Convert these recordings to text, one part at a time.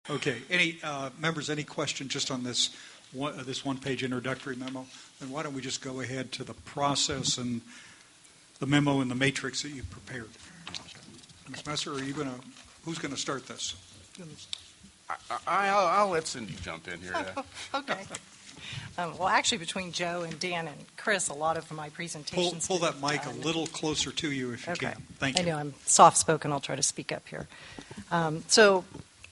Okay. Any members, any questions just on this one-page introductory memo? Then why don't we just go ahead to the process and the memo and the matrix that you prepared. Ms. Messer, who's going to start this? I'll let Cindy jump in here. Okay. Well, actually, between Joe and Dan and Chris, a lot of my presentations. Pull that mic a little closer to you if you can. Thank you. I know I'm soft-spoken. I'll try to speak up here. So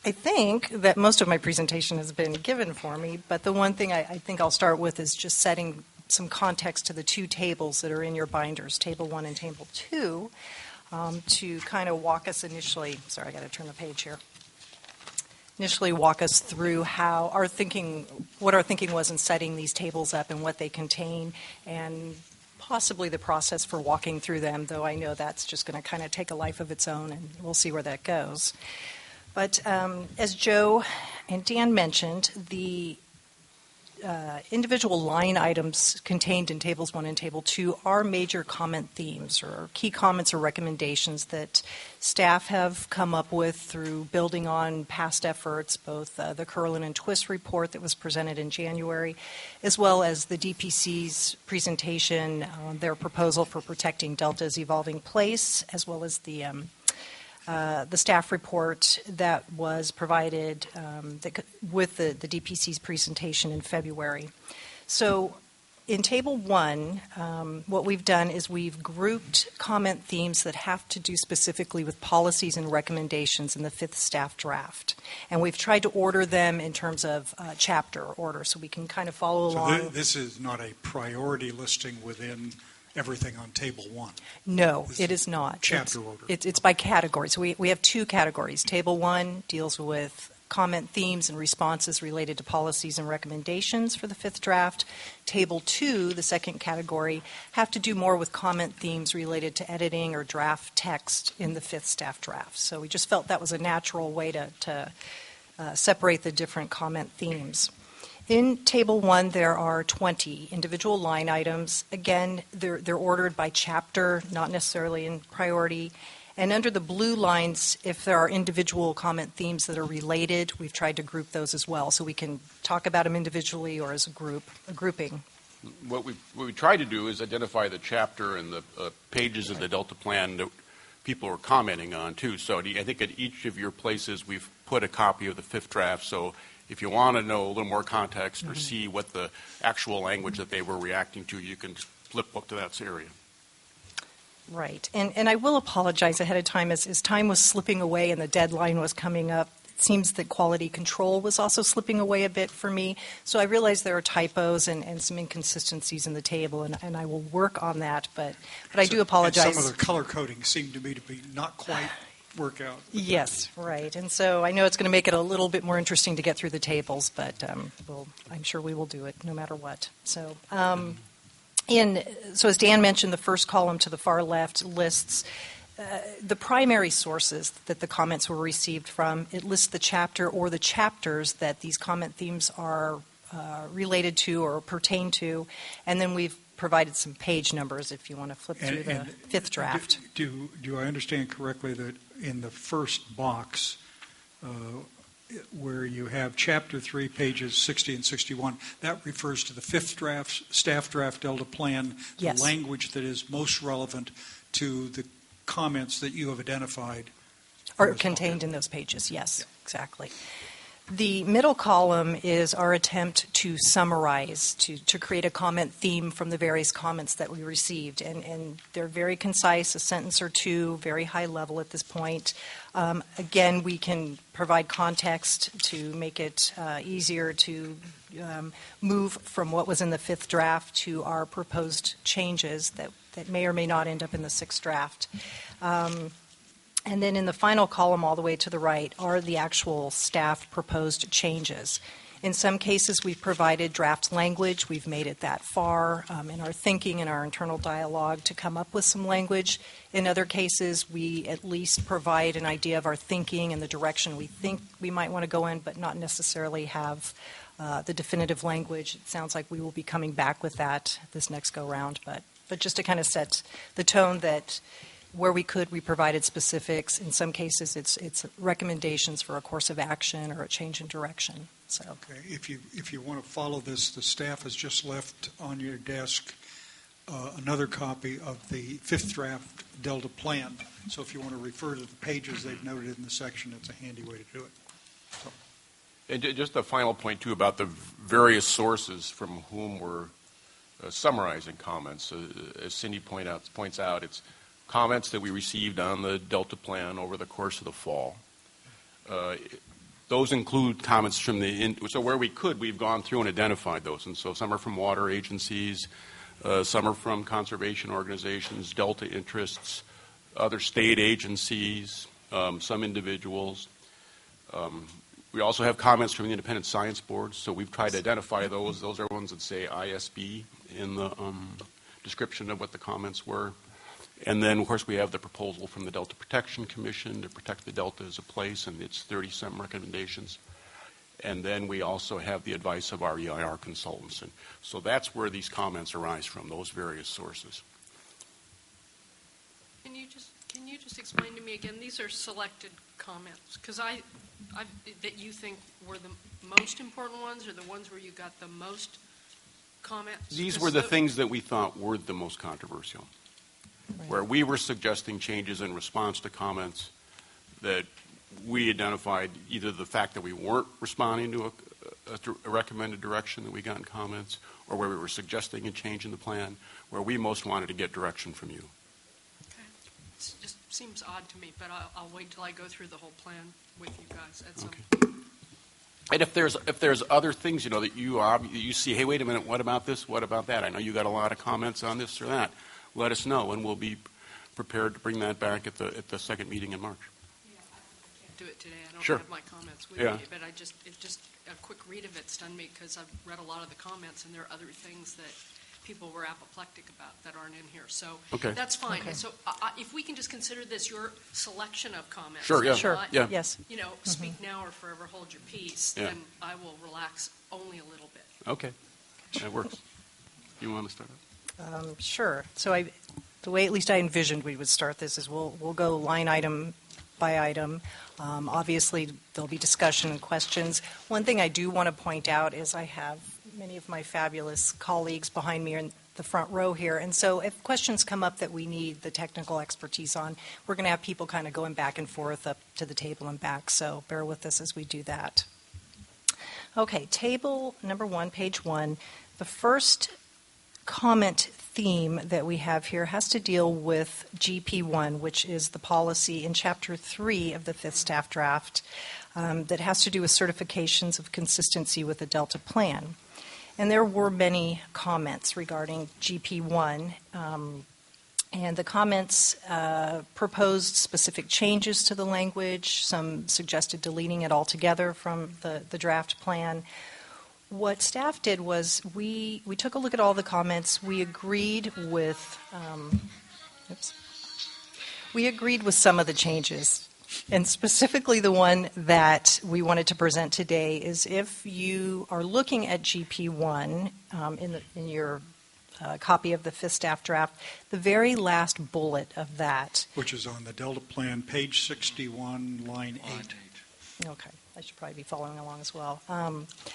I think that most of my presentation has been given for me, but the one thing I think I'll start with is just setting some context to the two tables that are in your binders, Table 1 and Table 2, to kind of walk us initially. Sorry, I got to turn the page here. Initially walk us through what our thinking was in setting these tables up and what they contain, and possibly the process for walking through them, though I know that's just going to kind of take a life of its own, and we'll see where that goes. But as Joe and Dan mentioned, the individual line items contained in Tables 1 and Table 2 are major comment themes or key comments or recommendations that staff have come up with through building on past efforts, both the Curlin and Twist report that was presented in January, as well as the DPC's presentation, their proposal for protecting Delta's evolving place, as well as the staff report that was provided with the DPC's presentation in February. So in Table 1, what we've done is we've grouped comment themes that have to do specifically with policies and recommendations in the 5th staff draft. And we've tried to order them in terms of chapter order so we can kind of follow along. So this is not a priority listing within everything on Table 1? No, it is not. Chapter order. It's by category. So we have two categories. Table 1 deals with comment themes and responses related to policies and recommendations for the 5th draft. Table 2, the second category, have to do more with comment themes related to editing or draft text in the 5th staff draft. So we just felt that was a natural way to separate the different comment themes. In Table 1, there are 20 individual line items. Again, they're ordered by chapter, not necessarily in priority. And under the blue lines, if there are individual comment themes that are related, we've tried to group those as well, so we can talk about them individually or as a grouping. What we tried to do is identify the chapter and the pages of the Delta plan that people are commenting on, too. So I think at each of your places, we've put a copy of the 5th draft, so if you want to know a little more context or see what the actual language that they were reacting to, you can flip up to that area. Right. And I will apologize ahead of time as time was slipping away and the deadline was coming up. It seems that quality control was also slipping away a bit for me. So I realize there are typos and some inconsistencies in the table, and I will work on that. But I do apologize. And some of the color coding seemed to me to be not quite work out. Yes, right. And so I know it's going to make it a little bit more interesting to get through the tables, but I'm sure we will do it no matter what. So so as Dan mentioned, the first column to the far left lists the primary sources that the comments were received from. It lists the chapter or the chapters that these comment themes are related to or pertain to, and then we've provided some page numbers if you want to flip through the 5th draft. Do I understand correctly that in the first box where you have Chapter 3, pages 60 and 61, that refers to the 5th draft, staff draft Delta plan, yes, the language that is most relevant to the comments that you have identified? Are contained in those pages, yes, exactly. The middle column is our attempt to summarize, to create a comment theme from the various comments that we received. And they're very concise, a sentence or two, very high level at this point. Again, we can provide context to make it easier to move from what was in the 5th draft to our proposed changes that may or may not end up in the 6th draft. And then in the final column all the way to the right are the actual staff proposed changes. In some cases, we've provided draft language. We've made it that far in our thinking and our internal dialogue to come up with some language. In other cases, we at least provide an idea of our thinking and the direction we think we might want to go in, but not necessarily have the definitive language. It sounds like we will be coming back with that this next go-round, but just to kind of set the tone that where we could, we provided specifics. In some cases, it's recommendations for a course of action or a change in direction. So, Okay. If you want to follow this, the staff has just left on your desk another copy of the fifth draft Delta plan. So if you want to refer to the pages they've noted in the section, it's a handy way to do it. So. And just a final point, too, about the various sources from whom we're summarizing comments. As Cindy points out, it's comments that we received on the Delta plan over the course of the fall. Those include comments from so where we could, we've gone through and identified those. And so some are from water agencies, some are from conservation organizations, Delta interests, other state agencies, some individuals. We also have comments from the Independent Science Board, so we've tried to identify those. Those are ones that say ISB in the description of what the comments were. And then, of course, we have the proposal from the Delta Protection Commission to protect the Delta as a place and its 30-some recommendations. And then we also have the advice of our EIR consultants. And so that's where these comments arise from, those various sources. Can you just explain to me again, these are selected comments, because that you think were the most important ones, or the ones where you got the most comments? These were the things that we thought were the most controversial, right, where we were suggesting changes in response to comments that we identified either the fact that we weren't responding to a recommended direction that we got in comments, or where we were suggesting a change in the plan, where we most wanted to get direction from you. It just seems odd to me, but I'll wait till I go through the whole plan with you guys at some point. And if there's other things, that you see, hey, wait a minute, what about this? What about that? I know you got a lot of comments on this or that. Let us know, and we'll be prepared to bring that back at the second meeting in March. Yeah, I can't do it today. I don't Sure. have my comments with Yeah. me, but it's just a quick read of it stunned me, because I've read a lot of the comments, and there are other things that people were apoplectic about that aren't in here. So okay, that's fine. Okay. So if we can just consider this your selection of comments. Sure, yeah. Sure, not, yeah. Yes. Speak now or forever hold your peace, yeah, then I will relax only a little bit. Okay. That works. You want to start up? Sure. So the way at least I envisioned we would start this is we'll go line item by item. Obviously, there'll be discussion and questions. One thing I do want to point out is I have many of my fabulous colleagues behind me in the front row here. And so if questions come up that we need the technical expertise on, we're going to have people kind of going back and forth up to the table and back. So bear with us as we do that. Okay, table number 1, page 1. The first comment theme that we have here has to deal with GP1, which is the policy in Chapter 3 of the fifth staff draft that has to do with certifications of consistency with the Delta plan. And there were many comments regarding GP1, and the comments proposed specific changes to the language. Some suggested deleting it altogether from the draft plan. What staff did was we took a look at all the comments. We agreed with some of the changes. And specifically the one that we wanted to present today is if you are looking at GP1 in your copy of the fifth staff draft, the very last bullet of that. Which is on the Delta plan, page 61, line 8. Okay. I should probably be following along as well.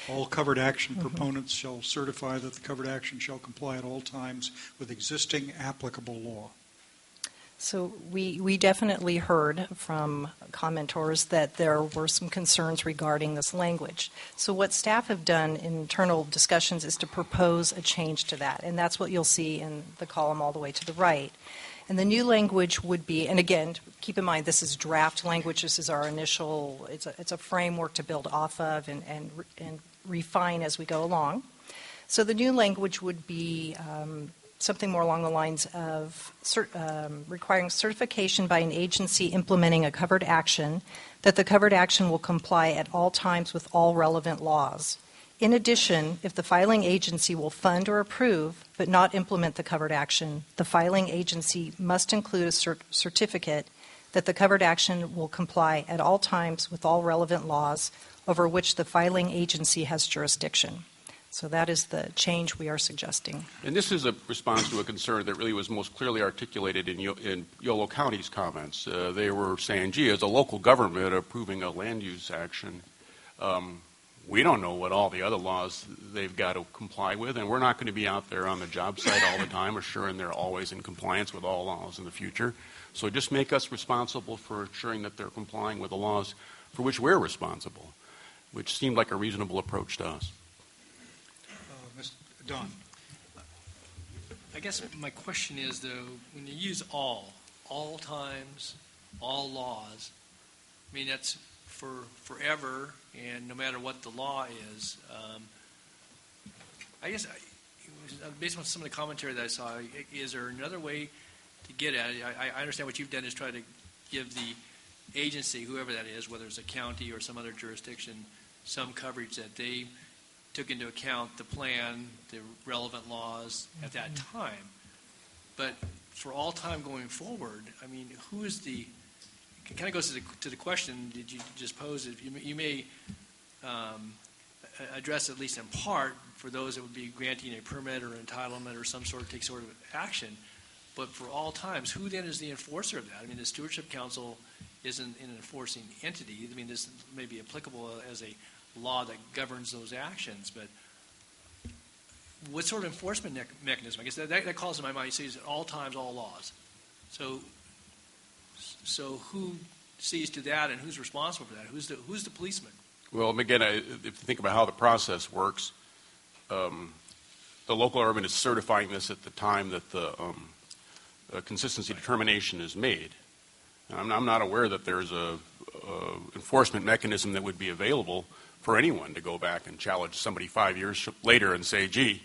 All covered action proponents shall certify that the covered action shall comply at all times with existing applicable law. So we definitely heard from commentors that there were some concerns regarding this language. So what staff have done in internal discussions is to propose a change to that, and that's what you'll see in the column all the way to the right. And the new language would be, and again, keep in mind this is draft language. This is our initial. It's a framework to build off of and refine as we go along. So the new language would be something more along the lines of requiring certification by an agency implementing a covered action that the covered action will comply at all times with all relevant laws. In addition, if the filing agency will fund or approve but not implement the covered action, the filing agency must include a certificate that the covered action will comply at all times with all relevant laws over which the filing agency has jurisdiction. So that is the change we are suggesting. And this is a response to a concern that really was most clearly articulated in Yolo County's comments. They were saying, gee, as a local government approving a land use action, we don't know what all the other laws they've got to comply with, and we're not going to be out there on the job site all the time assuring they're always in compliance with all laws in the future. So just make us responsible for ensuring that they're complying with the laws for which we're responsible, which seemed like a reasonable approach to us. Mr. Don. I guess my question is, though, when you use all times, all laws, I mean, that's for forever, and no matter what the law is. I guess, based on some of the commentary that I saw, is there another way to get at it? I understand what you've done is try to give the agency, whoever that is, whether it's a county or some other jurisdiction, some coverage that they took into account the plan, the relevant laws at that time. But for all time going forward, I mean, who is the, it kind of goes to the question that you just posed. You may address, at least in part, for those that would be granting a permit or entitlement or some sort of action. But for all times, who then is the enforcer of that? I mean, the Stewardship Council isn't an enforcing entity. I mean, this may be applicable as a law that governs those actions, but what sort of enforcement mechanism? I guess that calls to my mind. You say all times, all laws. So who sees to that, and who's responsible for that? Who's the policeman? Well, again, if you think about how the process works, the local government is certifying this at the time that the consistency determination is made. And I'm not aware that there's a enforcement mechanism that would be available for anyone to go back and challenge somebody 5 years later and say, gee,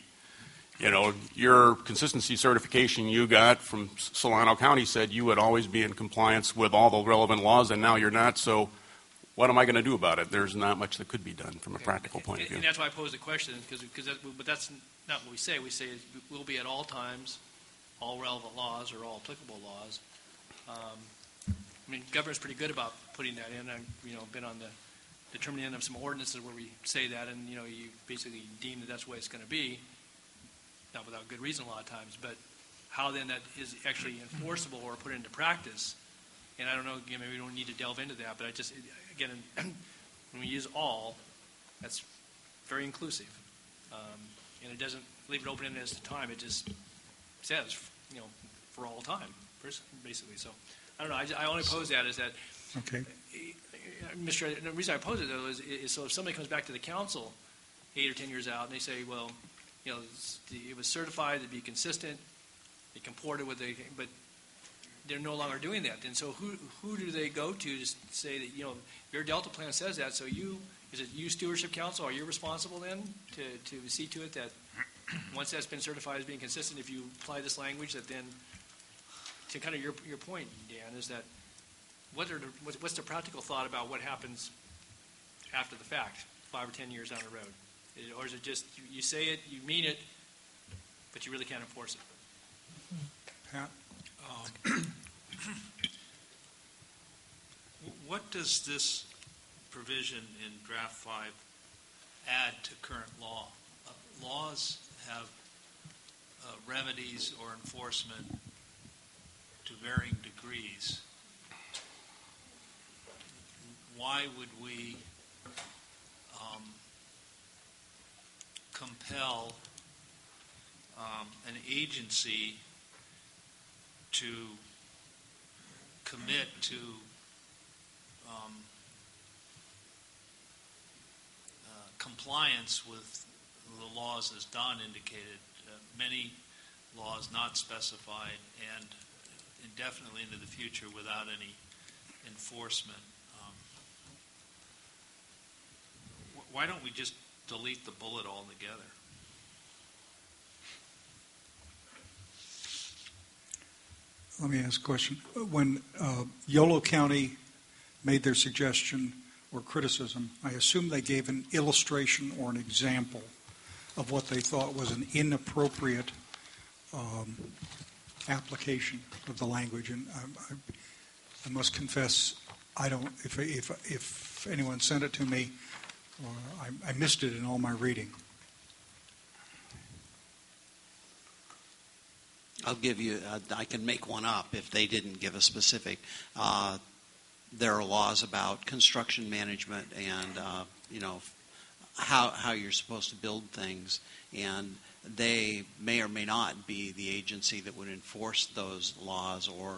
you know, your consistency certification you got from Solano County said you would always be in compliance with all the relevant laws, and now you're not, so what am I going to do about it? There's not much that could be done from a practical point of view. And that's why I posed the question, but that's not what we say. We say we'll be at all times, all relevant laws or all applicable laws. I mean, governor's pretty good about putting that in. I've been on the determining end of some ordinances where we say that, and you basically deem that that's the way it's going to be. Not without good reason a lot of times, but how then that is actually enforceable or put into practice. And I don't know, again, maybe we don't need to delve into that, but again, when we use all, that's very inclusive. And it doesn't leave it open-ended as to time. It just says, for all time, basically. So I don't know. I only pose that is that, Okay. the reason I pose it, though, is so if somebody comes back to the council 8 or 10 years out and they say, well, it was certified to be consistent, it comported with but they're no longer doing that. And so who do they go to say that, your Delta plan says that, so is it you, Stewardship Council, are you responsible then to see to it that once that's been certified as being consistent, if you apply this language, that then, to kind of your point, Dan, is that what's the practical thought about what happens after the fact, 5 or 10 years down the road? Or is it just you say it, you mean it, but you really can't enforce it? Pat? What does this provision in Draft 5 add to current law? Laws have remedies or enforcement to varying degrees. Why would we compel an agency to commit to compliance with the laws as Don indicated, many laws not specified and indefinitely into the future without any enforcement. Why don't we just delete the bullet altogether? Let me ask a question. When Yolo County made their suggestion or criticism, I assume they gave an illustration or an example of what they thought was an inappropriate application of the language. And I must confess, I don't. If anyone sent it to me, I missed it in all my reading. I'll give you, I can make one up if they didn't give a specific. There are laws about construction management and, how you're supposed to build things. And they may or may not be the agency that would enforce those laws or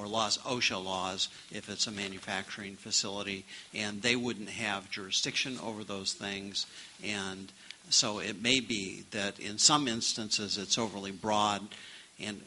laws, OSHA laws, if it's a manufacturing facility. And they wouldn't have jurisdiction over those things. And so it may be that in some instances it's overly broad. And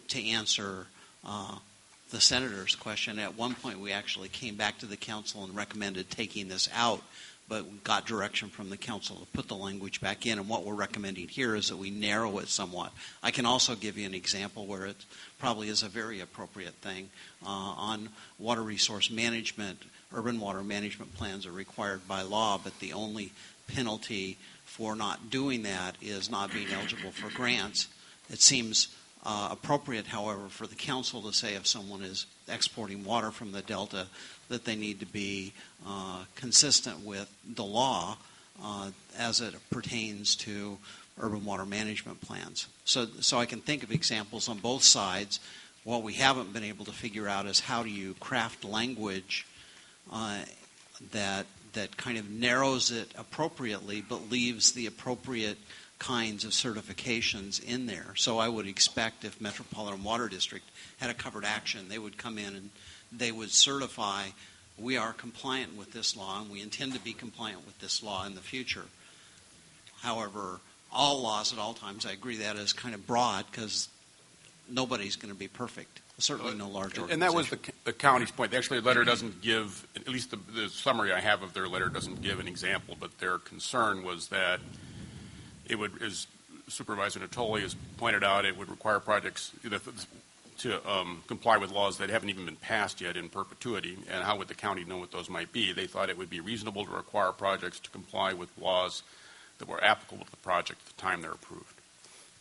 to answer the senator's question, at one point we actually came back to the council and recommended taking this out, but got direction from the council to put the language back in. And what we're recommending here is that we narrow it somewhat. I can also give you an example where it probably is a very appropriate thing. On water resource management, urban water management plans are required by law, but the only penalty for not doing that is not being eligible for grants. It seems appropriate, however, for the council to say if someone is exporting water from the Delta that they need to be consistent with the law as it pertains to urban water management plans. So I can think of examples on both sides. What we haven't been able to figure out is how do you craft language that kind of narrows it appropriately but leaves the appropriate kinds of certifications in there. So I would expect if Metropolitan Water District had a covered action, they would come in and they would certify we are compliant with this law and we intend to be compliant with this law in the future. However, all laws at all times, I agree that is kind of broad because nobody's going to be perfect. Certainly no large organization. And that was the county's point. Actually, the letter doesn't give, at least the summary I have of their letter doesn't give an example, but their concern was that it would, as Supervisor Natoli has pointed out, it would require projects to comply with laws that haven't even been passed yet in perpetuity. And how would the county know what those might be? They thought it would be reasonable to require projects to comply with laws that were applicable to the project at the time they're approved,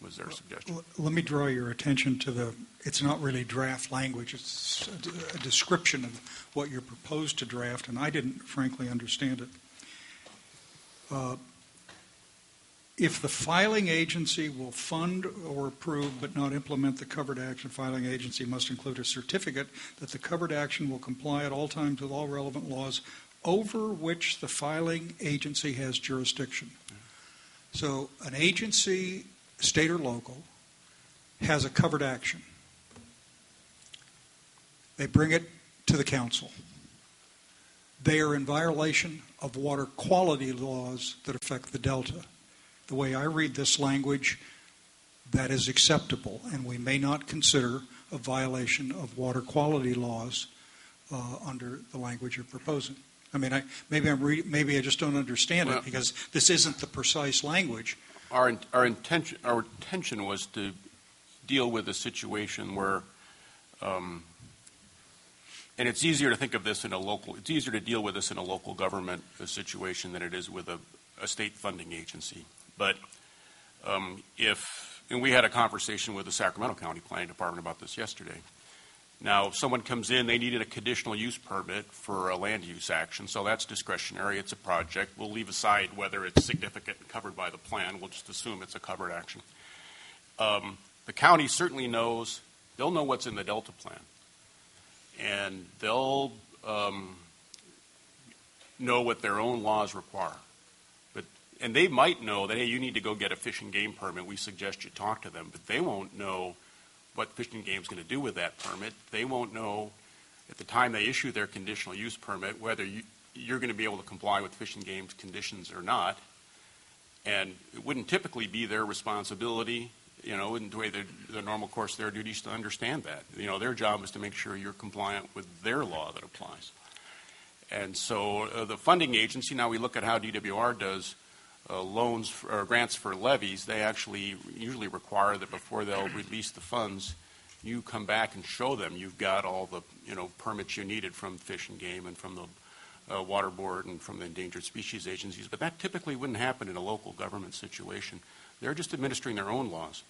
was their suggestion. Let me draw your attention to it's not really draft language, it's a description of what you're proposed to draft, and I didn't frankly understand it. If the filing agency will fund or approve but not implement the covered action, filing agency must include a certificate that the covered action will comply at all times with all relevant laws over which the filing agency has jurisdiction. So an agency, state or local, has a covered action. They bring it to the council. They are in violation of water quality laws that affect the Delta. The way I read this language, that is acceptable, and we may not consider a violation of water quality laws under the language you're proposing. I mean, maybe I just don't understand it because this isn't the precise language. Our intention was to deal with a situation where, and it's easier to think of this it's easier to deal with this in a local government situation than it is with a state funding agency. But and we had a conversation with the Sacramento County Planning Department about this yesterday. Now, if someone comes in, they needed a conditional use permit for a land use action, so that's discretionary. It's a project. We'll leave aside whether it's significant and covered by the plan. We'll just assume it's a covered action. The county certainly knows. They'll know what's in the Delta plan, and they'll know what their own laws require. And they might know that, hey, you need to go get a fish and game permit. We suggest you talk to them. But they won't know what Fish and Game is going to do with that permit. They won't know at the time they issue their conditional use permit whether you're going to be able to comply with Fish and Game's conditions or not. And it wouldn't typically be their responsibility, in the way the normal course of their duties to understand that. Their job is to make sure you're compliant with their law that applies. And so the funding agency, now we look at how DWR does loans or grants for levies. They actually usually require that before they'll release the funds, you come back and show them you've got all the permits you needed from Fish and Game and from the Water Board and from the Endangered Species Agencies. But that typically wouldn't happen in a local government situation. They're just administering their own laws.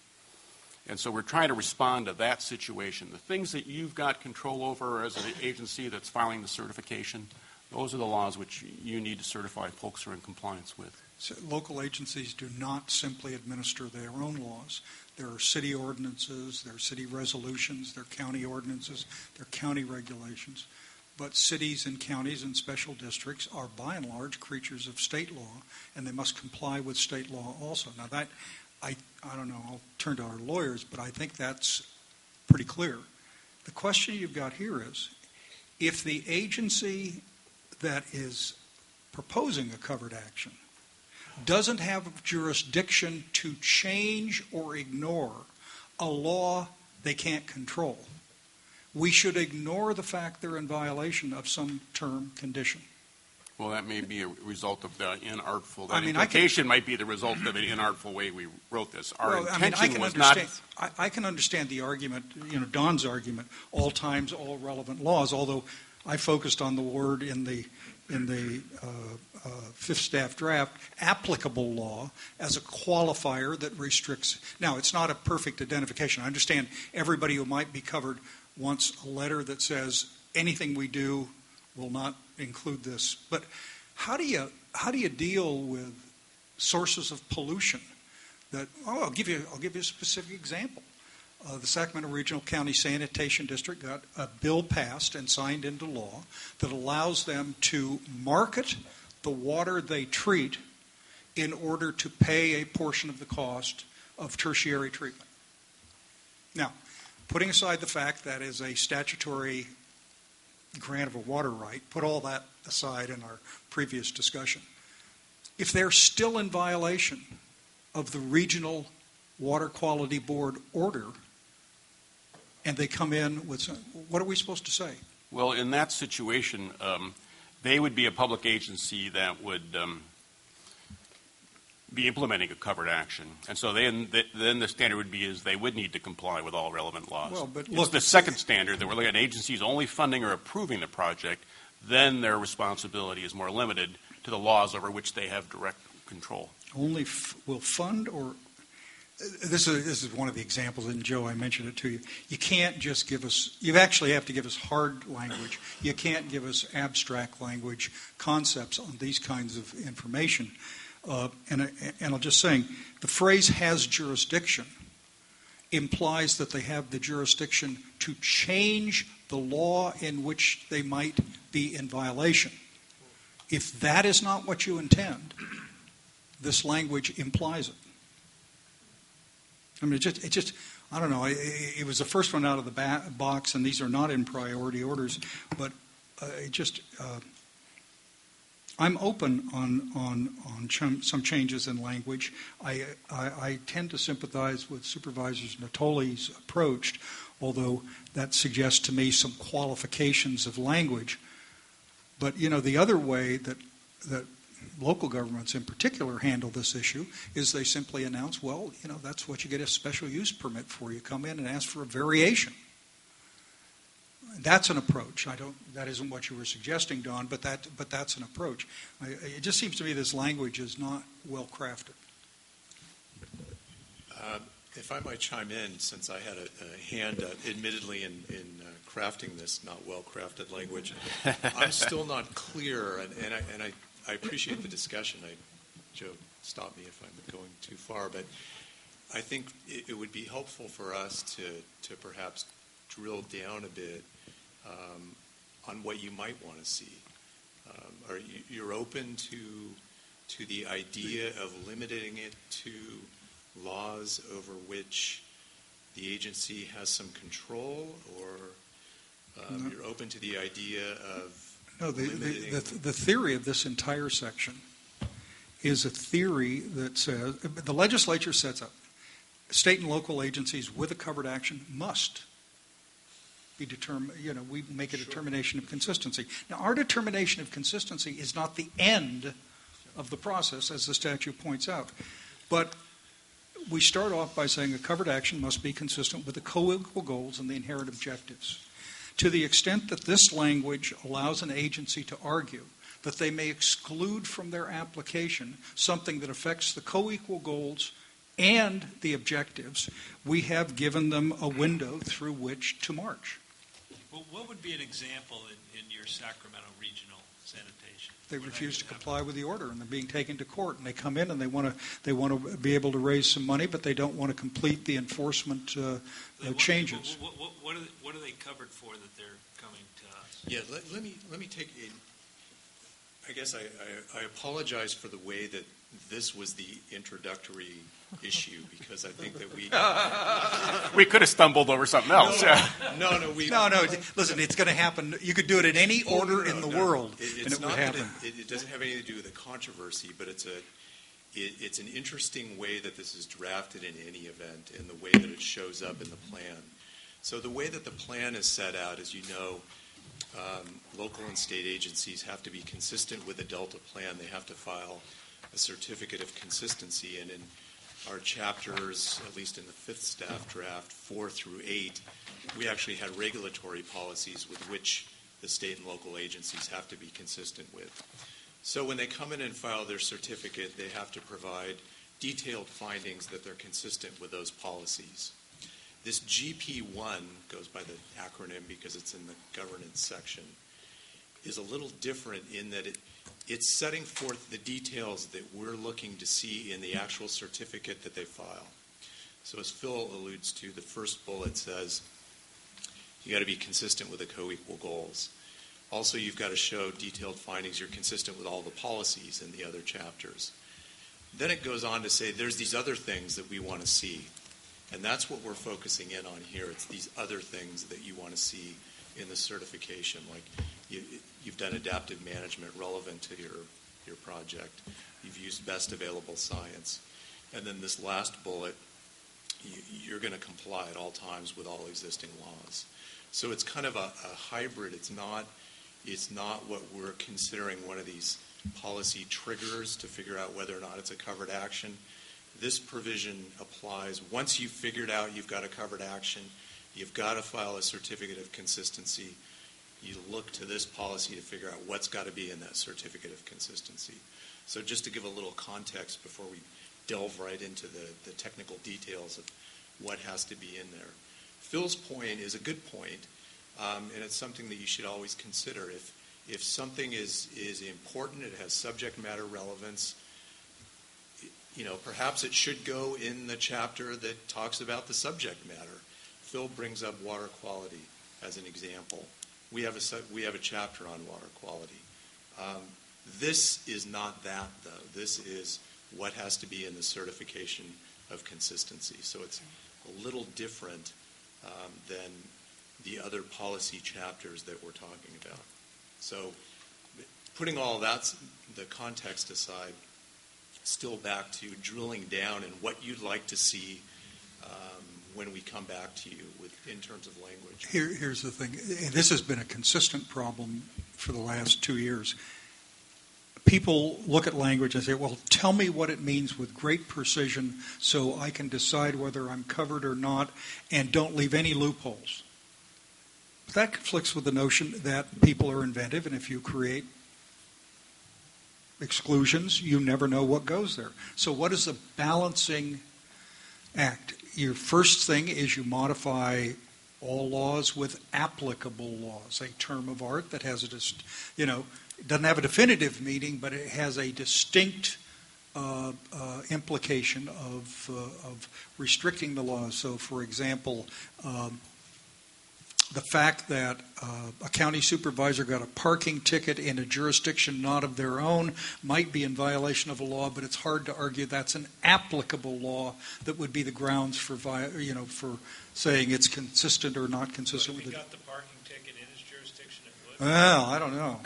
And so we're trying to respond to that situation. The things that you've got control over as an agency that's filing the certification, Those are the laws which you need to certify folks are in compliance with. So local agencies do not simply administer their own laws. There are city ordinances, there are city resolutions, there are county ordinances, there are county regulations. But cities and counties and special districts are by and large creatures of state law, and they must comply with state law also. Now that, I don't know, I'll turn to our lawyers, but I think that's pretty clear. The question you've got here is, if the agency that is proposing a covered action doesn't have jurisdiction to change or ignore a law they can't control, we should ignore the fact they're in violation of some term condition. Well, that may be a result of the inartful. I That mean, implication might be the result of an inartful way we wrote this. Our Well, I mean, intention was not. I can understand the argument, Don's argument, all times, all relevant laws, although I focused on the word in the fifth staff draft, applicable law, as a qualifier that restricts. Now, it's not a perfect identification. I understand everybody who might be covered wants a letter that says anything we do will not include this. But how do you deal with sources of pollution? I'll give you a specific example. The Sacramento Regional County Sanitation District got a bill passed and signed into law that allows them to market the water they treat in order to pay a portion of the cost of tertiary treatment. Now, putting aside the fact that is a statutory grant of a water right, put all that aside in our previous discussion. If they're still in violation of the Regional Water Quality Board order, and they come in with what are we supposed to say? Well, in that situation, they would be a public agency that would be implementing a covered action. And so then the standard would be is they would need to comply with all relevant laws. Well, but it's look, the second standard that we're looking at agencies only funding or approving the project, then their responsibility is more limited to the laws over which they have direct control. Only will fund or this is one of the examples, and Joe, I mentioned it to you. You can't just give us, you actually have to give us hard language. You can't give us abstract language, concepts on these kinds of information. And I'm just saying, the phrase has jurisdiction implies that they have the jurisdiction to change the law in which they might be in violation. If that is not what you intend, this language implies it. I mean, it just I don't know. It was the first one out of the box, and these are not in priority orders, but I'm open on some changes in language. I tend to sympathize with Supervisor Natoli's approach, although that suggests to me some qualifications of language. But the other way that local governments in particular handle this issue is they simply announce, well, that's what you get a special use permit for. You come in and ask for a variation. That's an approach. That isn't what you were suggesting, Don, but that's an approach. It just seems to me this language is not well crafted. If I might chime in, since I had a hand, admittedly, in crafting this not well crafted language, I'm still not clear, and I appreciate the discussion. Joe, stop me if I'm going too far, but I think it would be helpful for us to perhaps drill down a bit on what you might want to see. Are you're open to the idea of limiting it to laws over which the agency has some control, or you're open to the idea of the theory of this entire section is a theory that says the legislature sets up state and local agencies with a covered action must be determined. We make a determination of consistency. Now, our determination of consistency is not the end of the process, as the statute points out, but we start off by saying a covered action must be consistent with the co-equal goals and the inherent objectives. To the extent that this language allows an agency to argue that they may exclude from their application something that affects the co-equal goals and the objectives, we have given them a window through which to march. Well, what would be an example in your Sacramento regional sanitation. They We're not refuse to gonna have comply with the order, and they're being taken to court. And they come in and they want to be able to raise some money, but they don't want to complete the enforcement changes. What are they covered for that they're coming to us? Yeah, let me take a, I guess I apologize for the way that this was the introductory issue, because I think that We could have stumbled over something else. No, Listen, it's going to happen. You could do it in any order in the world, It's and it would not happen. that it doesn't have anything to do with the controversy, but it's an interesting way that this is drafted in any event, in the way that it shows up in the plan. So the way that the plan is set out, as you know, local and state agencies have to be consistent with the Delta plan. They have to file a certificate of consistency, and in our chapters, at least in the fifth staff draft, 4 through 8, we actually had regulatory policies with which the state and local agencies have to be consistent with. So when they come in and file their certificate, they have to provide detailed findings that they're consistent with those policies. This GP1 goes by the acronym because it's in the governance section, is a little different in that it's setting forth the details that we're looking to see in the actual certificate that they file. So as Phil alludes to, the first bullet says you got to be consistent with the co-equal goals. Also, you've got to show detailed findings. You're consistent with all the policies in the other chapters. Then it goes on to say there's these other things that we want to see. And that's what we're focusing in on here. It's these other things that you want to see in the certification, like you've done adaptive management relevant to your project. You've used best available science. And then this last bullet, you're going to comply at all times with all existing laws. So it's kind of a hybrid. It's not what we're considering one of these policy triggers to figure out whether or not it's a covered action. This provision applies once you've figured out you've got a covered action, you've got to file a certificate of consistency. You look to this policy to figure out what's got to be in that certificate of consistency. So just to give a little context before we delve right into the technical details of what has to be in there. Phil's point is a good point, and it's something that you should always consider. If something is important, it has subject matter relevance, perhaps it should go in the chapter that talks about the subject matter. Phil brings up water quality as an example. We have a chapter on water quality. This is not that, though. This is what has to be in the certification of consistency. So it's a little different than the other policy chapters that we're talking about. So putting all that, the context aside, still back to drilling down in what you'd like to see when we come back to you in terms of language. Here's the thing. This has been a consistent problem for the last 2 years. People look at language and say, well, tell me what it means with great precision so I can decide whether I'm covered or not, and don't leave any loopholes. But that conflicts with the notion that people are inventive, and if you create exclusions, you never know what goes there. So what is the balancing act? Your first thing is you modify all laws with applicable laws, a term of art that has it doesn't have a definitive meaning, but it has a distinct implication of restricting the laws. So, for example, the fact that a county supervisor got a parking ticket in a jurisdiction not of their own might be in violation of a law, but it's hard to argue that's an applicable law that would be the grounds for saying it's consistent or not consistent with it. If he got the parking ticket in his jurisdiction, it would? Well, I don't know.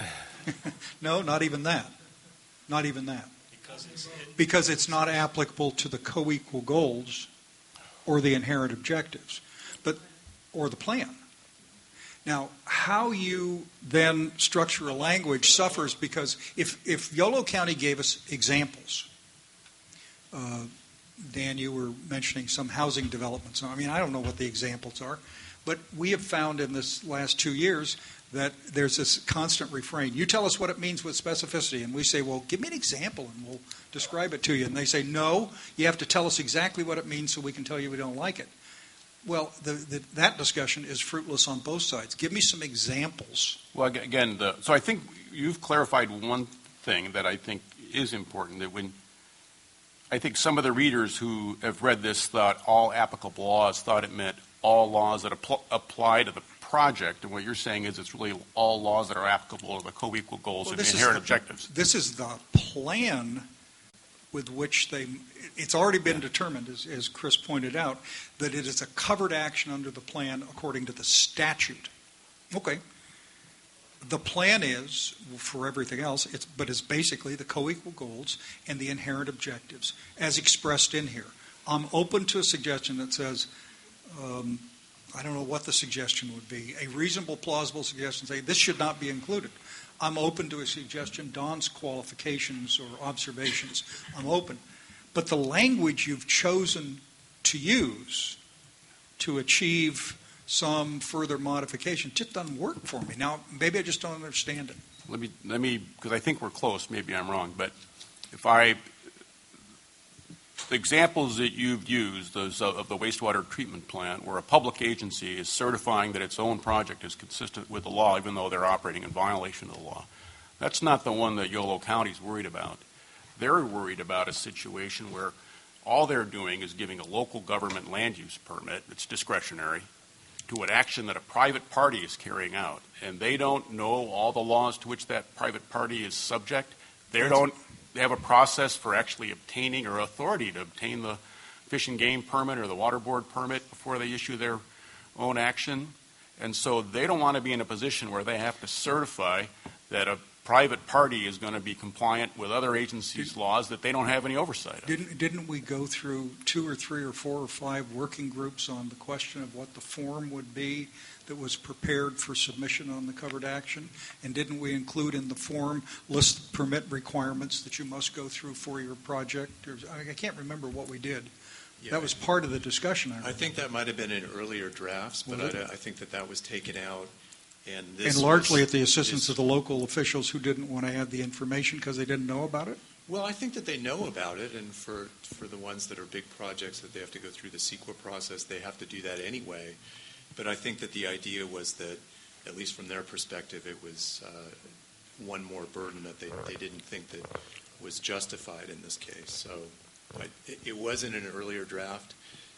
No, not even that. Not even that. Because it's not applicable to the co-equal goals or the inherent objectives, or the plan. Now, how you then structure a language suffers because if Yolo County gave us examples, Dan, you were mentioning some housing developments. I mean, I don't know what the examples are, but we have found in this last 2 years that there's this constant refrain. You tell us what it means with specificity, and we say, well, give me an example, and we'll describe it to you. And they say, no, you have to tell us exactly what it means so we can tell you we don't like it. Well, that discussion is fruitless on both sides. Give me some examples. Well, again, so I think you've clarified one thing that I think is important, that when I think some of the readers who have read this thought all applicable laws thought it meant all laws that apply to the project, and what you're saying is it's really all laws that are applicable to the co-equal goals and inherent objectives. This is the plan with which it's already been determined, as Chris pointed out, that it is a covered action under the plan according to the statute. Okay. The plan is, for everything else, it's basically the co-equal goals and the inherent objectives as expressed in here. I'm open to a suggestion that says, I don't know what the suggestion would be, a reasonable, plausible suggestion, say this should not be included. I'm open to a suggestion, Don's qualifications or observations, I'm open. But the language you've chosen to use to achieve some further modification just doesn't work for me. Now, maybe I just don't understand it. Let me, because I think we're close, maybe I'm wrong, but the examples that you've used, those of the wastewater treatment plant, where a public agency is certifying that its own project is consistent with the law, even though they're operating in violation of the law, that's not the one that Yolo County's worried about. They're worried about a situation where all they're doing is giving a local government land use permit, it's discretionary, to an action that a private party is carrying out. And they don't know all the laws to which that private party is subject. They have a process for actually obtaining or authority to obtain the Fish and Game permit or the Water Board permit before they issue their own action. And so they don't want to be in a position where they have to certify that a private party is going to be compliant with other agencies' laws that they don't have any oversight of. Didn't we go through 2 or 3 or 4 or 5 working groups on the question of what the form would be that was prepared for submission on the covered action? And didn't we include in the form list permit requirements that you must go through for your project? I can't remember what we did. Yeah, that was part of the discussion. I think that might have been in earlier drafts, but I think that was taken out. And largely at the assistance of the local officials who didn't want to add the information because they didn't know about it? Well, I think that they know about it, and for the ones that are big projects that they have to go through the CEQA process, they have to do that anyway. But I think that the idea was that, at least from their perspective, it was one more burden that they didn't think that was justified in this case. So it was in an earlier draft.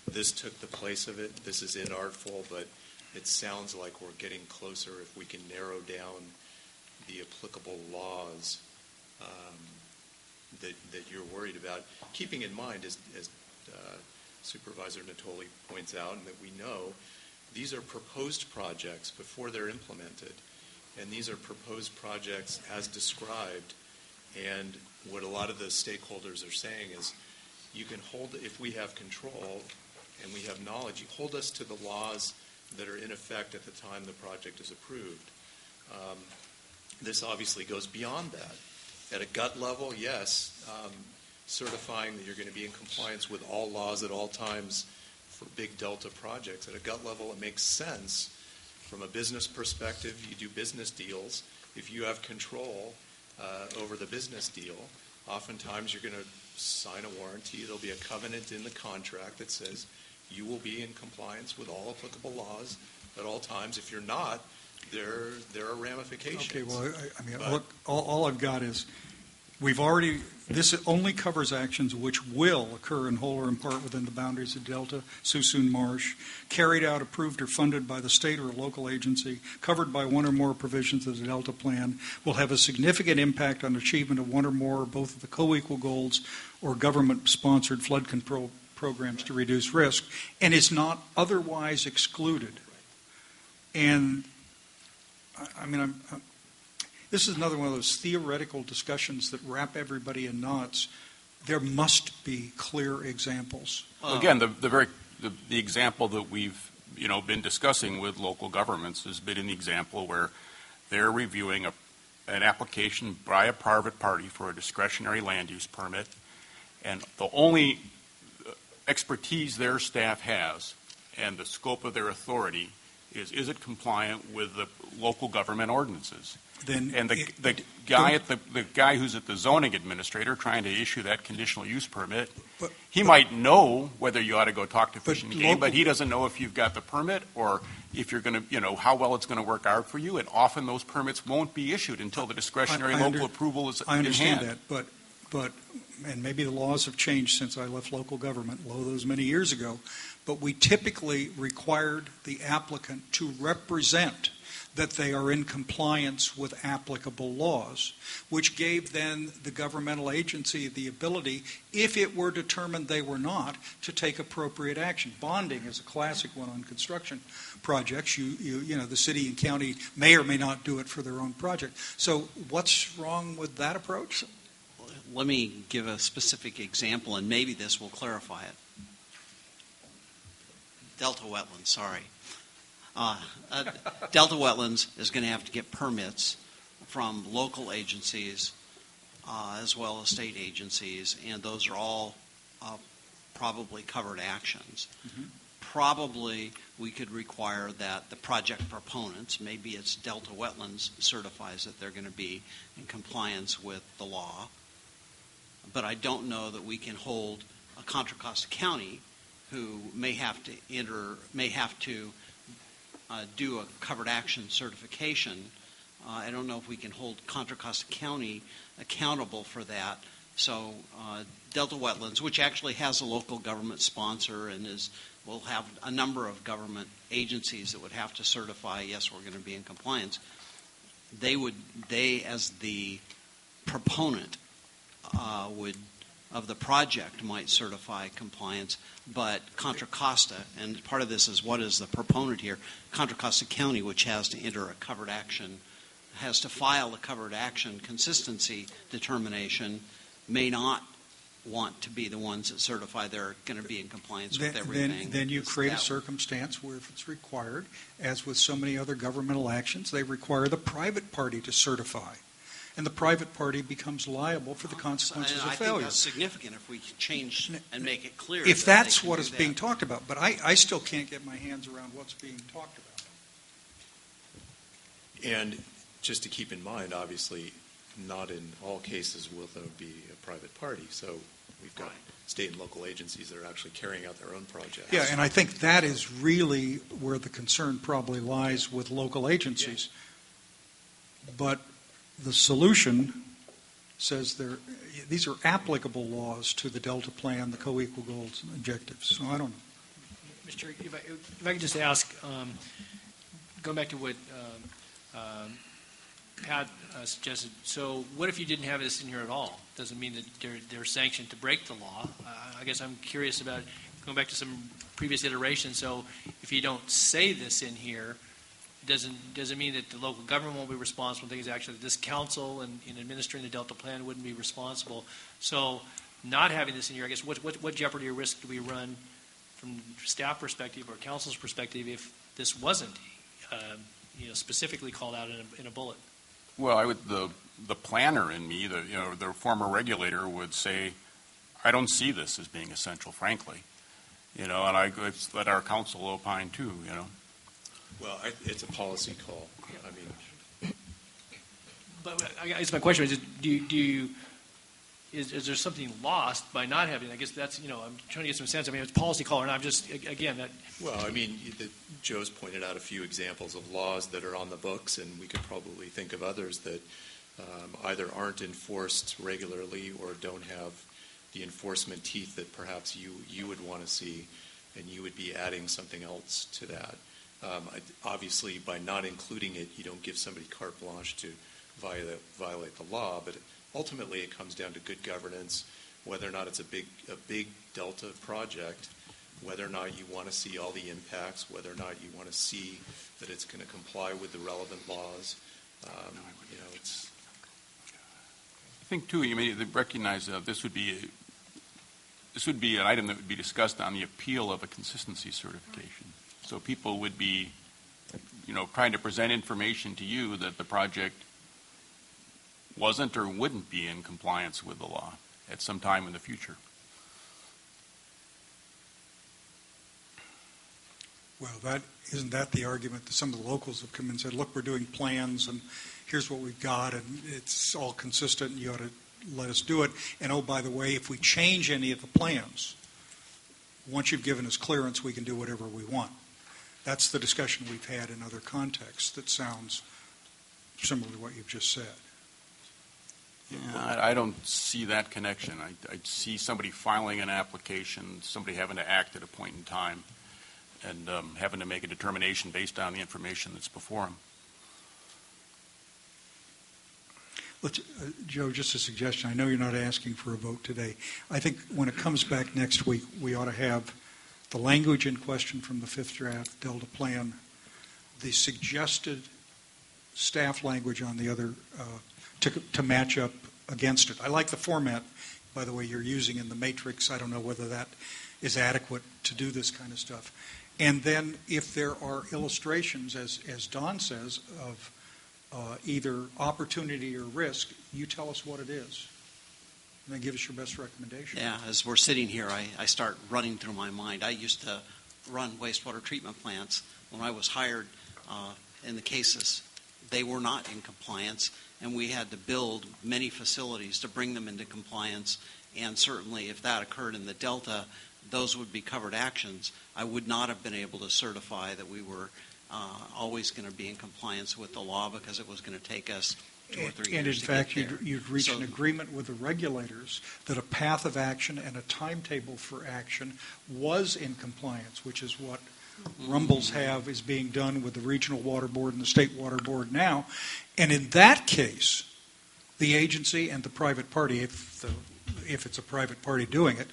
This took the place of it. This is inartful, but it sounds like we're getting closer if we can narrow down the applicable laws that you're worried about. Keeping in mind, as Supervisor Natoli points out, and that we know, these are proposed projects before they're implemented. And these are proposed projects as described. And what a lot of the stakeholders are saying is, you can hold, if we have control and we have knowledge, you hold us to the laws that are in effect at the time the project is approved. This obviously goes beyond that. At a gut level, yes, certifying that you're going to be in compliance with all laws at all times for big Delta projects. At a gut level, it makes sense. From a business perspective, you do business deals. If you have control over the business deal, oftentimes you're going to sign a warranty. There'll be a covenant in the contract that says you will be in compliance with all applicable laws at all times. If you're not, there are ramifications. Okay, well, look, all I've got is this only covers actions which will occur in whole or in part within the boundaries of Delta, Suisun Marsh, carried out, approved, or funded by the state or a local agency, covered by one or more provisions of the Delta Plan, will have a significant impact on achievement of one or more or both of the co-equal goals or government-sponsored flood control programs to reduce risk, and is not otherwise excluded. And this is another one of those theoretical discussions that wrap everybody in knots. There must be clear examples. Again, the example that we've been discussing with local governments has been an example where they're reviewing an application by a private party for a discretionary land use permit, and the only expertise their staff has and the scope of their authority is it compliant with the local government ordinances? then And the guy who's at the zoning administrator trying to issue that conditional use permit, he might know whether you ought to go talk to Fish and Game, but he doesn't know if you've got the permit or if you're going to, how well it's going to work out for you. And often those permits won't be issued until the discretionary local approval is in hand. I understand that, but and maybe the laws have changed since I left local government, those many years ago, but we typically required the applicant to represent that they are in compliance with applicable laws, which gave then the governmental agency the ability, if it were determined they were not, to take appropriate action. Bonding is a classic one on construction projects. The city and county may or may not do it for their own project. So what's wrong with that approach? Let me give a specific example, and maybe this will clarify it. Delta wetlands, sorry. Delta Wetlands is going to have to get permits from local agencies as well as state agencies, and those are all probably covered actions. Mm-hmm. Probably we could require that the project proponents, maybe it's Delta Wetlands, certifies that they're going to be in compliance with the law. But I don't know that we can hold a Contra Costa County who may have to do a covered action certification. I don't know if we can hold Contra Costa County accountable for that. So Delta Wetlands, which actually has a local government sponsor and will have a number of government agencies that would have to certify, yes, we're going to be in compliance. They as the proponent of the project might certify compliance, but Contra Costa, and part of this is what is the proponent here, Contra Costa County, which has to enter a covered action, has to file a covered action consistency determination, may not want to be the ones that certify they're going to be in compliance with everything. Then you create a circumstance where if it's required, as with so many other governmental actions, they require the private party to certify. And the private party becomes liable for the consequences of failure. I think that's significant if we change and make it clear. If that's what is being talked about. But I still can't get my hands around what's being talked about. And just to keep in mind, obviously, not in all cases will there be a private party. So we've got state and local agencies that are actually carrying out their own projects. Yeah, and I think that is really where the concern probably lies with local agencies. Yeah. But the solution says these are applicable laws to the Delta Plan, the co-equal goals and objectives. So I don't know. Mr. Chair, if I could just ask, going back to what Pat suggested, so what if you didn't have this in here at all? Doesn't mean that they're sanctioned to break the law. I guess I'm curious about going back to some previous iterations. So if you don't say this in here, doesn't mean that the local government won't be responsible. Things actually, this council and in administering the Delta Plan wouldn't be responsible. So not having this in here, I guess, what jeopardy or risk do we run from staff perspective or council's perspective if this wasn't specifically called out in a bullet? Well, the planner in me, the former regulator would say, I don't see this as being essential, frankly. And I could let our council opine too, Well, it's a policy call. I mean, but I guess my question is: is there something lost by not having? I guess that's I'm trying to get some sense. I mean, it's a policy call, and I'm just again that. Well, I mean, Joe's pointed out a few examples of laws that are on the books, and we could probably think of others that either aren't enforced regularly or don't have the enforcement teeth that perhaps you would want to see, and you would be adding something else to that. Obviously, by not including it, you don't give somebody carte blanche to violate the law, but ultimately it comes down to good governance, whether or not it's a big Delta project, whether or not you want to see all the impacts, whether or not you want to see that it's going to comply with the relevant laws. It's. I think too, you may recognize that this would be an item that would be discussed on the appeal of a consistency certification. So people would be, trying to present information to you that the project wasn't or wouldn't be in compliance with the law at some time in the future. Well, isn't that the argument that some of the locals have come in and said, look, we're doing plans and here's what we've got and it's all consistent and you ought to let us do it. And oh, by the way, if we change any of the plans, once you've given us clearance, we can do whatever we want. That's the discussion we've had in other contexts that sounds similar to what you've just said. Yeah, I don't see that connection. I see somebody filing an application, somebody having to act at a point in time, and having to make a determination based on the information that's before them. Joe, just a suggestion. I know you're not asking for a vote today. I think when it comes back next week, we ought to have the language in question from the fifth draft Delta plan, the suggested staff language on the other to match up against it. I like the format, by the way, you're using in the matrix. I don't know whether that is adequate to do this kind of stuff. And then if there are illustrations, as Don says, of either opportunity or risk, you tell us what it is. And then give us your best recommendation. Yeah, as we're sitting here, I start running through my mind. I used to run wastewater treatment plants when I was hired in the cases. They were not in compliance, and we had to build many facilities to bring them into compliance. And certainly if that occurred in the Delta, those would be covered actions. I would not have been able to certify that we were always going to be in compliance with the law because it was going to take us 2 or 3 years. And in fact, to get there. you'd reach an agreement with the regulators that a path of action and a timetable for action was in compliance, which is what Rumbles have is being done with the regional water board and the state water board now. And in that case, the agency and the private party, if it's a private party doing it,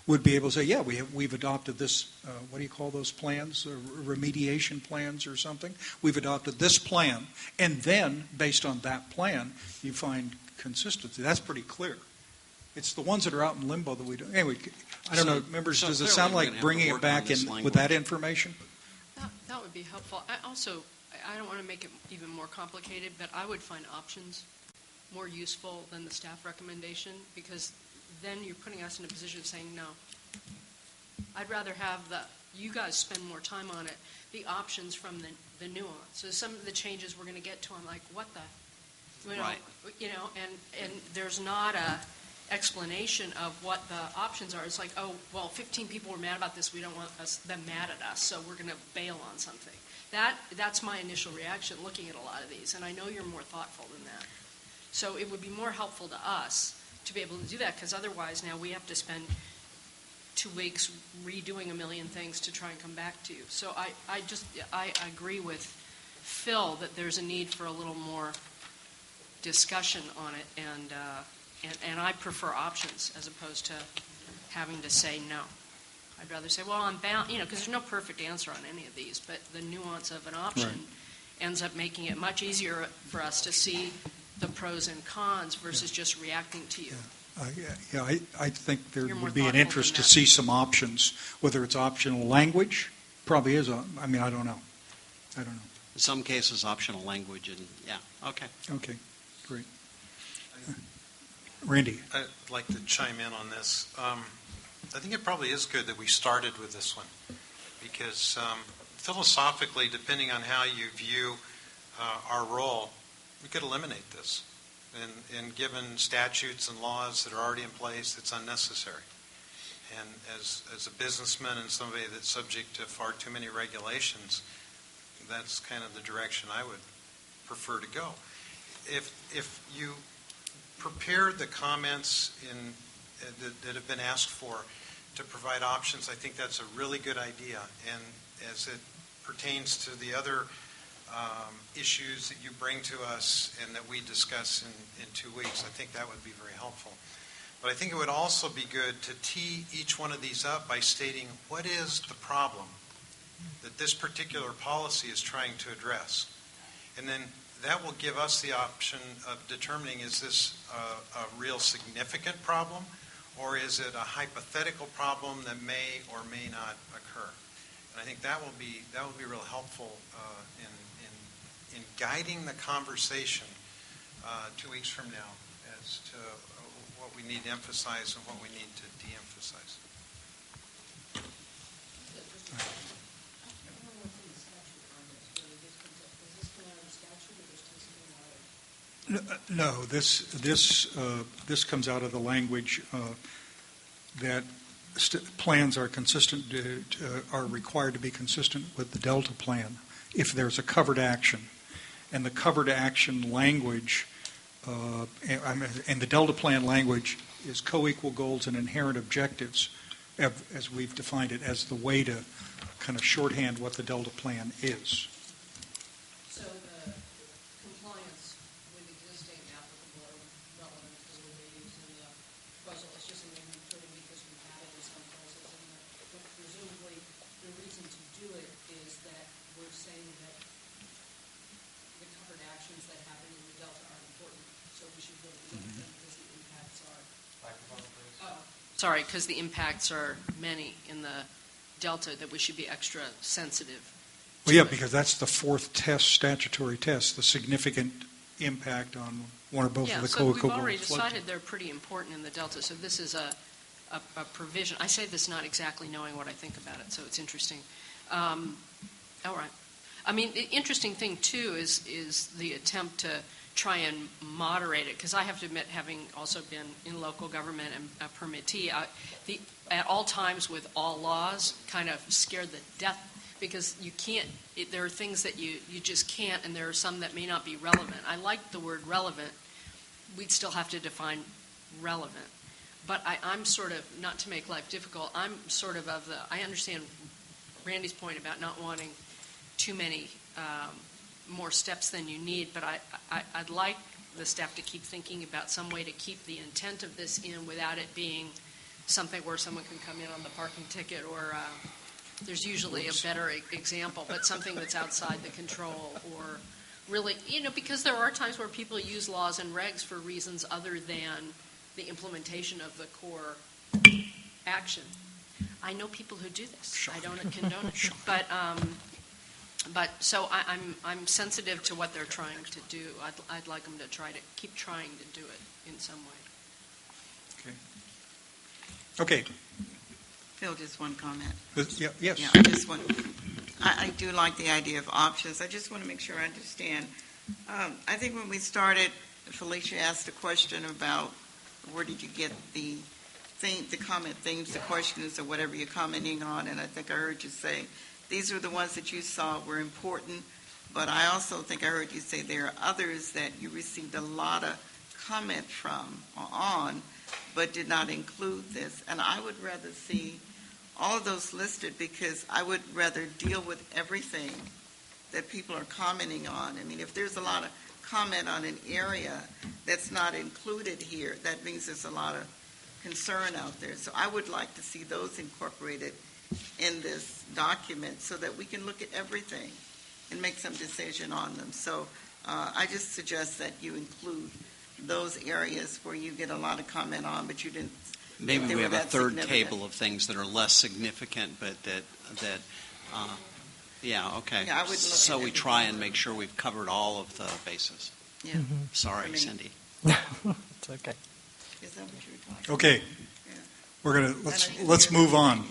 would be able to say, yeah, we've adopted this, what do you call those plans, remediation plans or something? We've adopted this plan, and then, based on that plan, you find consistency. That's pretty clear. It's the ones that are out in limbo that we don't. Anyway, I don't know, members, does it sound like bringing it back in with that information? That would be helpful. I don't want to make it even more complicated, but I would find options more useful than the staff recommendation, because then you're putting us in a position of saying no. I'd rather have you guys spend more time on it, the options from the nuance. So some of the changes we're going to get to, I'm like, what the, Right. And there's not a explanation of what the options are. It's like, oh, well, 15 people were mad about this. We don't want them mad at us, so we're going to bail on something. That's my initial reaction looking at a lot of these, and I know you're more thoughtful than that. So it would be more helpful to us to be able to do that, because otherwise now we have to spend 2 weeks redoing a million things to try and come back to you. So I agree with Phil that there's a need for a little more discussion on it, and I prefer options as opposed to having to say no. I'd rather say, well, I'm bound, because there's no perfect answer on any of these, but the nuance of an option ends up making it much easier for us to see the pros and cons versus just reacting to you. I think there You're more would be an thoughtful interest than to that. see some options, whether it's optional language, probably is. I mean, I don't know. In some cases, optional language, and okay. Okay, great. Randy. I'd like to chime in on this. I think it probably is good that we started with this one, because philosophically, depending on how you view our role, we could eliminate this. And given statutes and laws that are already in place, it's unnecessary. And as a businessman and somebody that's subject to far too many regulations, that's kind of the direction I would prefer to go. If you prepare the comments that have been asked for to provide options, I think that's a really good idea. And as it pertains to the other issues that you bring to us and that we discuss in 2 weeks, I think that would be very helpful. But I think it would also be good to tee each one of these up by stating what is the problem that this particular policy is trying to address. And then that will give us the option of determining, is this a real significant problem, or is it a hypothetical problem that may or may not occur? And I think that will be real helpful in guiding the conversation 2 weeks from now as to what we need to emphasize and what we need to de-emphasize. No, this comes out of the language that plans are consistent, are required to be consistent with the Delta plan if there's a covered action. And the covered action language, and the Delta plan language is co-equal goals and inherent objectives, as we've defined it, as the way to kind of shorthand what the Delta plan is. So the compliance with existing applicable or relevant is what they use in the proposal. It's just something we put in because we have it in some places. But presumably, the reason to do it is that we're saying that the covered actions that happen in the Delta are important. So we should really look at them because the impacts are. Sorry, because the impacts are many in the Delta, that we should be extra sensitive. Well, yeah, because that's the fourth test, statutory test, the significant impact on one or both of the co-equal goals. So we've already decided they're pretty important in the Delta. So this is a provision. I say this not exactly knowing what I think about it, so it's interesting. All right. I mean, the interesting thing, too, is the attempt to try and moderate it, because I have to admit, having also been in local government and a permittee, at all times with all laws kind of scared the death, because you can't, there are things that you just can't, and there are some that may not be relevant. I like the word relevant. We'd still have to define relevant. But I'm sort of, not to make life difficult, I'm sort of I understand Randy's point about not wanting too many more steps than you need, but I'd like the staff to keep thinking about some way to keep the intent of this in without it being something where someone can come in on the parking ticket, or there's usually a better example, but something that's outside the control, or really, because there are times where people use laws and regs for reasons other than the implementation of the core action. I know people who do this. I don't condone it. But so I'm sensitive to what they're trying to do. I'd like them to keep trying to do it in some way. Okay. Phil, just one comment. Yes. Yeah, I do like the idea of options. I just want to make sure I understand. I think when we started, Felicia asked a question about where did you get the comment themes, the questions, or whatever you're commenting on, and I think I heard you say these are the ones that you saw were important, but I also think I heard you say there are others that you received a lot of comment from or on, but did not include this. And I would rather see all of those listed, because I would rather deal with everything that people are commenting on. I mean, if there's a lot of comment on an area that's not included here, that means there's a lot of concern out there. So I would like to see those incorporated in this document so that we can look at everything and make some decision on them. So I just suggest that you include those areas where you get a lot of comment on, but you didn't. Maybe we have a third table of things that are less significant, but yeah, okay. Yeah, I would look so at we try and make sure we've covered all of the bases. Yeah. Sorry, Cindy. It's okay. Is that what you were talking about? Okay. Yeah. We're gonna let's move on.